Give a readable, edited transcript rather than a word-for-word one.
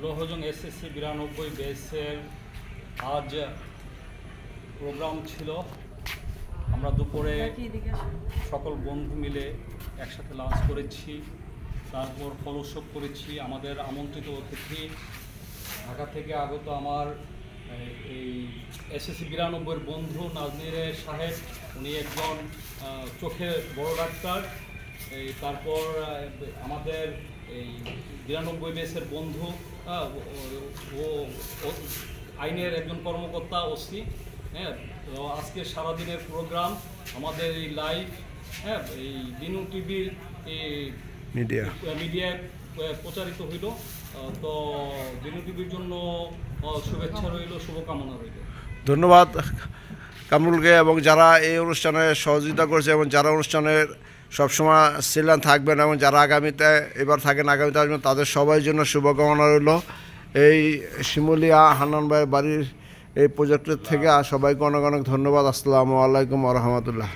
Lohajang SSC 92 ব্যাচের আজ programme ছিল। আমরা দুপুরে সকল বন্ধু মিলে একসাথে লাঞ্চ করেছি, তারপর ফলোশপ করেছি। আমাদের আমন্ত্রিত অতিথি ঢাকা থেকে আগত আমার এই এসএসসি 92 বন্ধু নাজনীর সাহেব, উনি একজন চোখের বড় ডাক্তার। তারপর আমাদের এই 92 ব্যাচের বন্ধু, ও আইনের একজন কর্মকর্তা, ওসি। হ্যাঁ, তো আজকে সারাদিনের প্রোগ্রাম আমাদের এই লাইভ, হ্যাঁ, এই দিনু টিভির মিডিয়ায় প্রচারিত হইল। তো দিনু টিভির জন্য শুভেচ্ছা রইল, শুভকামনা রইল। ধন্যবাদ কামরুলকে এবং যারা এই অনুষ্ঠানে সহযোগিতা করছে এবং যারা অনুষ্ঠানের সবসময় ছিলেন, থাকবেন এবং যারা আগামীতে এবার থাকেন, আগামীতে আসবেন, তাদের সবাই জন্য শুভকামনা রইল। এই শিমুলিয়া হান্নান ভাইয়ের বাড়ির এই প্রজেক্টের থেকে সবাইকে অনেক অনেক ধন্যবাদ। আসসালামু আলাইকুম ওয়া রাহমাতুল্লাহ।